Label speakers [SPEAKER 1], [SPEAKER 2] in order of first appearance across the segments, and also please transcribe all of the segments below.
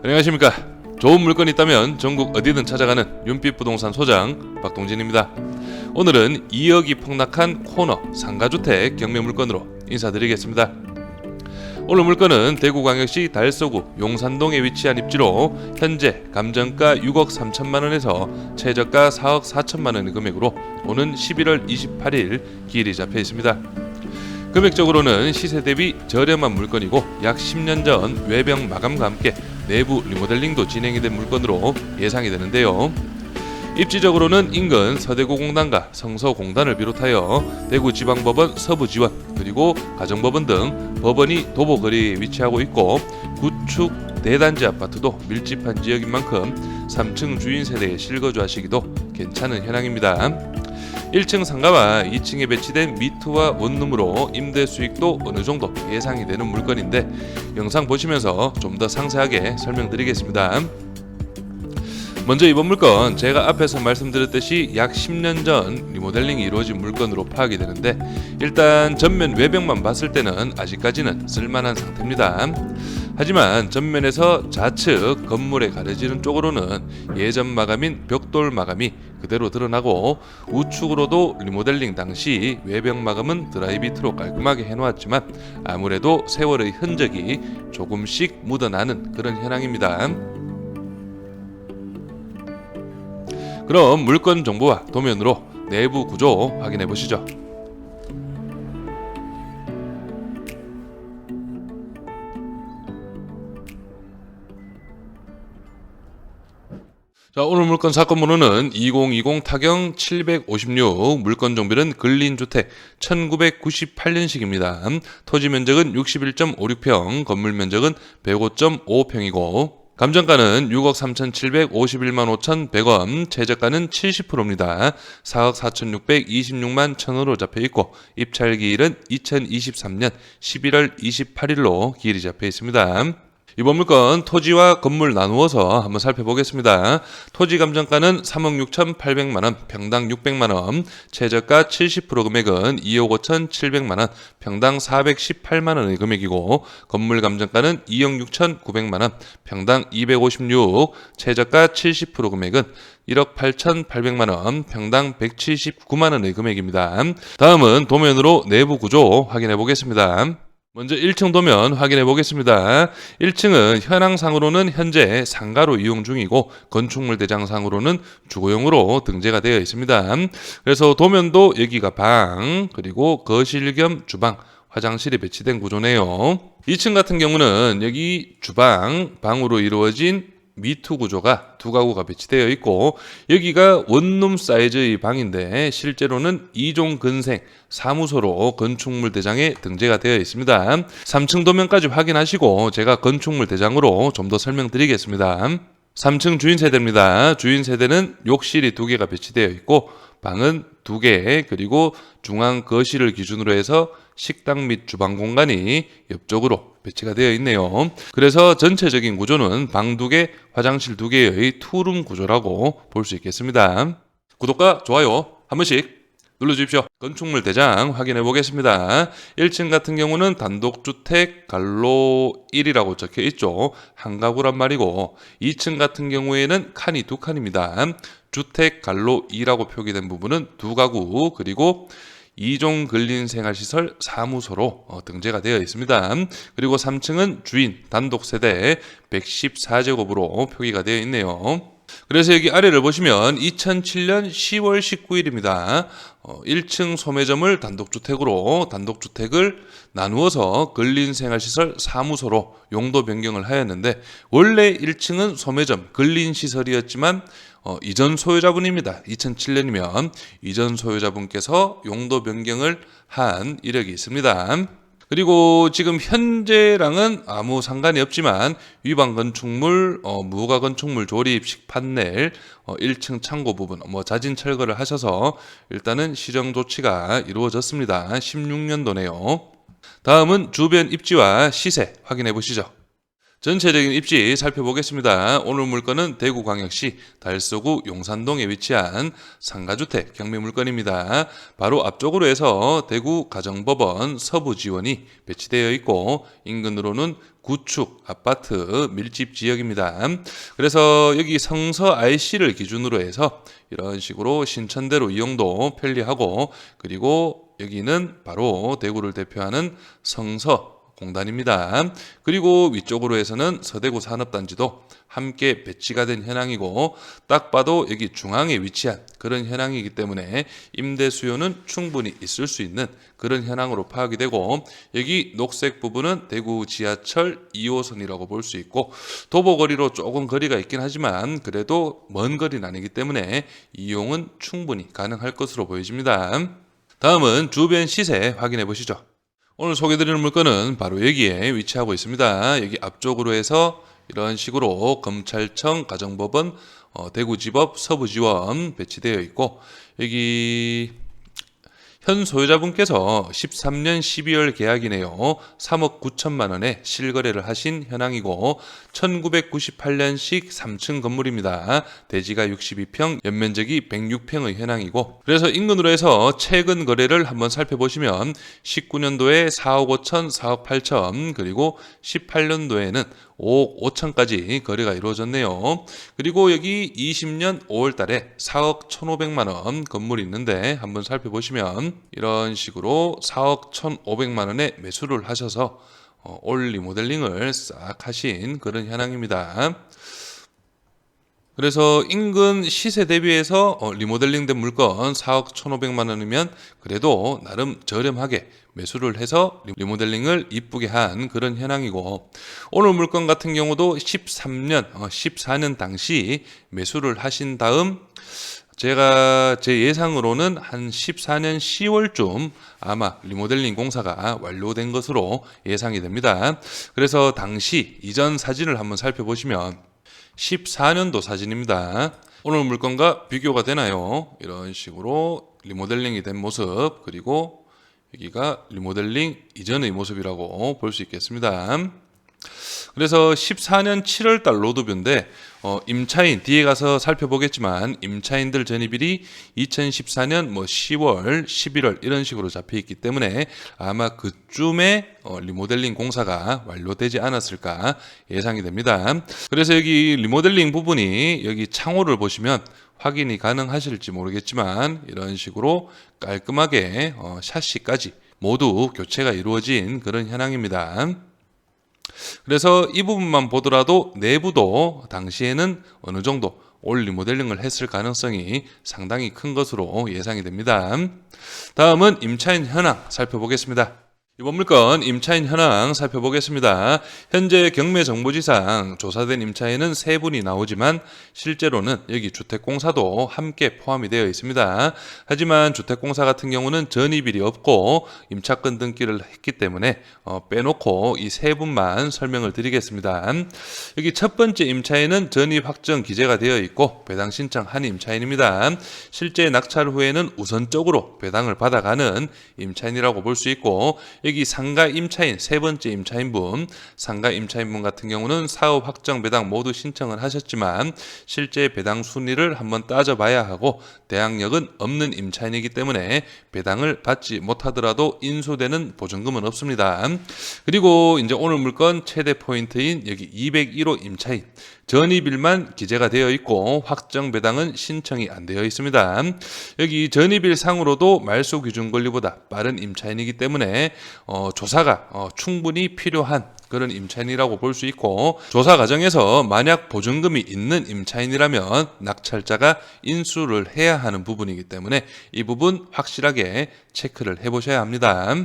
[SPEAKER 1] 안녕하십니까. 좋은 물건이 있다면 전국 어디든 찾아가는 윤빛부동산 소장 박동진입니다. 오늘은 2억이 폭락한 코너 상가주택 경매 물건으로 인사드리겠습니다. 오늘 물건은 대구광역시 달서구 용산동에 위치한 입지로 현재 감정가 6억 3천만원에서 최저가 4억 4천만원의 금액으로 오는 11월 28일 기일이 잡혀 있습니다. 금액적으로는 시세 대비 저렴한 물건이고 약 10년 전 외벽 마감과 함께 내부 리모델링도 진행이 된 물건으로 예상이 되는데요. 입지적으로는 인근 서대구공단과 성서공단을 비롯하여 대구지방법원 서부지원 그리고 가정법원 등 법원이 도보거리에 위치하고 있고 구축 대단지 아파트도 밀집한 지역인 만큼 3층 주인 세대에 실거주하시기도 괜찮은 현황입니다. 1층 상가와 2층에 배치된 미투와 원룸으로 임대 수익도 어느 정도 예상이 되는 물건인데 영상 보시면서 좀 더 상세하게 설명드리겠습니다. 먼저 이번 물건 제가 앞에서 말씀드렸듯이 약 10년 전 리모델링이 이루어진 물건으로 파악이 되는데 일단 전면 외벽만 봤을 때는 아직까지는 쓸만한 상태입니다. 하지만 전면에서 좌측 건물에 가려지는 쪽으로는 예전 마감인 벽돌 마감이 그대로 드러나고 우측으로도 리모델링 당시 외벽 마감은 드라이비트로 깔끔하게 해놓았지만 아무래도 세월의 흔적이 조금씩 묻어나는 그런 현황입니다. 그럼 물건 정보와 도면으로 내부 구조 확인해 보시죠. 자, 오늘 물건 사건 번호는 2020 타경 756, 물건 종별은 근린주택 1998년식입니다. 토지 면적은 61.56평, 건물 면적은 105.5평이고 감정가는 6억 3,751만 5,100원, 최저가는 70%입니다. 4억 4,626만 1,000원으로 잡혀있고 입찰기일은 2023년 11월 28일로 기일이 잡혀 있습니다. 이번 물건 토지와 건물 나누어서 한번 살펴보겠습니다. 토지 감정가는 3억 6,800만원, 평당 600만원, 최저가 70% 금액은 2억 5,700만원, 평당 418만원의 금액이고 건물 감정가는 2억 6,900만원, 평당 256, 최저가 70% 금액은 1억 8,800만원, 평당 179만원의 금액입니다. 다음은 도면으로 내부 구조 확인해 보겠습니다. 먼저 1층 도면 확인해 보겠습니다. 1층은 현황상으로는 현재 상가로 이용 중이고 건축물 대장상으로는 주거용으로 등재가 되어 있습니다. 그래서 도면도 여기가 방, 그리고 거실 겸 주방, 화장실이 배치된 구조네요. 2층 같은 경우는 여기 주방, 방으로 이루어진 미투 구조가 두 가구가 배치되어 있고 여기가 원룸 사이즈의 방인데 실제로는 2종 근생 사무소로 건축물 대장에 등재가 되어 있습니다. 3층 도면까지 확인하시고 제가 건축물 대장으로 좀 더 설명드리겠습니다. 3층 주인 세대입니다. 주인 세대는 욕실이 2개가 배치되어 있고 방은 2개, 그리고 중앙 거실을 기준으로 해서 식당 및 주방 공간이 옆쪽으로 배치가 되어 있네요. 그래서 전체적인 구조는 방 2개, 화장실 2개의 투룸 구조라고 볼 수 있겠습니다. 구독과 좋아요 한 번씩 눌러주십시오. 건축물 대장 확인해 보겠습니다. 1층 같은 경우는 단독주택 갈로 1이라고 적혀 있죠. 한 가구란 말이고 2층 같은 경우에는 칸이 2칸입니다. 주택 갈로 2라고 표기된 부분은 2가구, 그리고 2종 근린생활시설 사무소로 등재가 되어 있습니다. 그리고 3층은 주인 단독세대 114제곱으로 표기가 되어 있네요. 그래서 여기 아래를 보시면 2007년 10월 19일입니다. 1층 소매점을 단독주택을 나누어서 근린생활시설 사무소로 용도 변경을 하였는데 원래 1층은 소매점 근린시설이었지만 이전 소유자분입니다. 2007년이면 이전 소유자분께서 용도 변경을 한 이력이 있습니다. 그리고 지금 현재랑은 아무 상관이 없지만 위반 건축물, 무허가 건축물 조립식 판넬, 1층 창고 부분 자진 철거를 하셔서 일단은 시정 조치가 이루어졌습니다. 16년도네요. 다음은 주변 입지와 시세 확인해 보시죠. 전체적인 입지 살펴보겠습니다. 오늘 물건은 대구광역시 달서구 용산동에 위치한 상가주택 경매 물건입니다. 바로 앞쪽으로 해서 대구가정법원 서부지원이 배치되어 있고 인근으로는 구축, 아파트, 밀집 지역입니다. 그래서 여기 성서 IC를 기준으로 해서 이런 식으로 신천대로 이용도 편리하고, 그리고 여기는 바로 대구를 대표하는 성서 공단입니다. 그리고 위쪽으로 해서는 서대구 산업단지도 함께 배치가 된 현황이고, 딱 봐도 여기 중앙에 위치한 그런 현황이기 때문에 임대 수요는 충분히 있을 수 있는 그런 현황으로 파악이 되고, 여기 녹색 부분은 대구 지하철 2호선이라고 볼 수 있고, 도보거리로 조금 거리가 있긴 하지만 그래도 먼 거리는 아니기 때문에 이용은 충분히 가능할 것으로 보여집니다. 다음은 주변 시세 확인해 보시죠. 오늘 소개드리는 물건은 바로 여기에 위치하고 있습니다. 여기 앞쪽으로 해서 이런 식으로 검찰청, 가정법원, 대구지법, 서부지원 배치되어 있고, 여기 현 소유자분께서 13년 12월 계약이네요. 3억 9천만 원에 실거래를 하신 현황이고 1998년식 3층 건물입니다. 대지가 62평, 연면적이 106평의 현황이고, 그래서 인근으로 해서 최근 거래를 한번 살펴보시면 19년도에 4억 5천, 4억 8천, 그리고 18년도에는 5억 5천까지 거래가 이루어졌네요. 그리고 여기 20년 5월 달에 4억 1,500만 원 건물이 있는데 한번 살펴보시면 이런 식으로 4억 1,500만 원에 매수를 하셔서 올 리모델링을 싹 하신 그런 현황입니다. 그래서 인근 시세 대비해서 리모델링 된 물건 4억 1,500만 원이면 그래도 나름 저렴하게 매수를 해서 리모델링을 이쁘게 한 그런 현황이고, 오늘 물건 같은 경우도 14년 당시 매수를 하신 다음 제가 제 예상으로는 한 14년 10월쯤 아마 리모델링 공사가 완료된 것으로 예상이 됩니다. 그래서 당시 이전 사진을 한번 살펴보시면 14년도 사진입니다. 오늘 물건과 비교가 되나요? 이런 식으로 리모델링이 된 모습, 그리고 여기가 리모델링 이전의 모습이라고 볼 수 있겠습니다. 그래서 14년 7월달 로드뷰인데 임차인 뒤에 가서 살펴보겠지만 임차인들 전입일이 2014년 10월, 11월 이런 식으로 잡혀 있기 때문에 아마 그쯤에 리모델링 공사가 완료되지 않았을까 예상이 됩니다. 그래서 여기 리모델링 부분이 여기 창호를 보시면 확인이 가능하실지 모르겠지만 이런 식으로 깔끔하게 샤시까지 모두 교체가 이루어진 그런 현황입니다. 그래서 이 부분만 보더라도 내부도 당시에는 어느 정도 올 리모델링을 했을 가능성이 상당히 큰 것으로 예상이 됩니다. 다음은 임차인 현황 살펴보겠습니다. 이번 물건 임차인 현황 살펴보겠습니다. 현재 경매 정보지상 조사된 임차인은 3분이 나오지만 실제로는 여기 주택공사도 함께 포함이 되어 있습니다. 하지만 주택공사 같은 경우는 전입일이 없고 임차권 등기를 했기 때문에 빼놓고 이 3분만 설명을 드리겠습니다. 여기 첫 번째 임차인은 전입 확정 기재가 되어 있고 배당 신청한 임차인입니다. 실제 낙찰 후에는 우선적으로 배당을 받아가는 임차인이라고 볼 수 있고, 여기 상가 임차인 세 번째 임차인분, 상가 임차인분 같은 경우는 사업 확정 배당 모두 신청을 하셨지만 실제 배당 순위를 한번 따져봐야 하고 대항력은 없는 임차인이기 때문에 배당을 받지 못하더라도 인수되는 보증금은 없습니다. 그리고 이제 오늘 물건 최대 포인트인 여기 201호 임차인, 전입일만 기재가 되어 있고 확정 배당은 신청이 안 되어 있습니다. 여기 전입일 상으로도 말소 기준 권리보다 빠른 임차인이기 때문에 조사가 충분히 필요한 그런 임차인이라고 볼 수 있고, 조사 과정에서 만약 보증금이 있는 임차인이라면 낙찰자가 인수를 해야 하는 부분이기 때문에 이 부분 확실하게 체크를 해보셔야 합니다.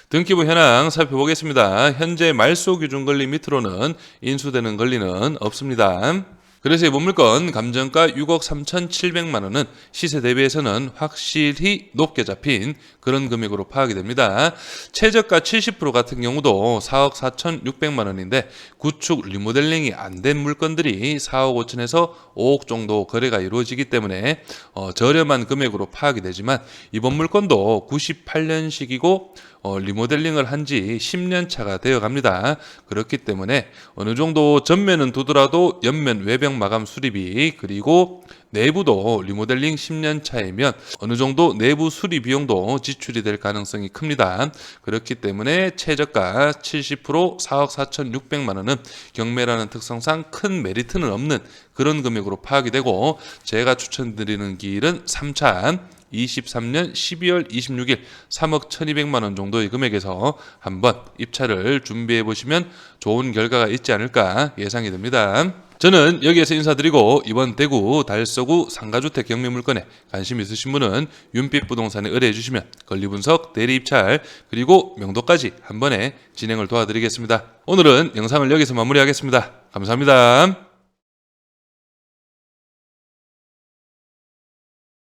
[SPEAKER 1] 등기부 현황 살펴보겠습니다. 현재 말소 기준 권리 밑으로는 인수되는 권리는 없습니다. 그래서 이번 물건 감정가 6억 3,700만 원은 시세 대비해서는 확실히 높게 잡힌 그런 금액으로 파악이 됩니다. 최저가 70% 같은 경우도 4억 4,600만 원인데 구축 리모델링이 안 된 물건들이 4억 5천에서 5억 정도 거래가 이루어지기 때문에 저렴한 금액으로 파악이 되지만 이번 물건도 98년식이고 리모델링을 한 지 10년 차가 되어 갑니다. 그렇기 때문에 어느 정도 전면은 두더라도 옆면 외벽 마감 수리비 그리고 내부도 리모델링 10년 차이면 어느 정도 내부 수리 비용도 지출이 될 가능성이 큽니다. 그렇기 때문에 최저가 70% 4억 4,600만 원은 경매라는 특성상 큰 메리트는 없는 그런 금액으로 파악이 되고 제가 추천드리는 길은 3차 23년 12월 26일 3억 1200만 원 정도의 금액에서 한번 입찰을 준비해 보시면 좋은 결과가 있지 않을까 예상이 됩니다. 저는 여기에서 인사드리고 이번 대구 달서구 상가주택 경매 물건에 관심 있으신 분은 윤빛부동산에 의뢰해 주시면 권리분석, 대리입찰 그리고 명도까지 한 번에 진행을 도와드리겠습니다. 오늘은 영상을 여기서 마무리하겠습니다. 감사합니다.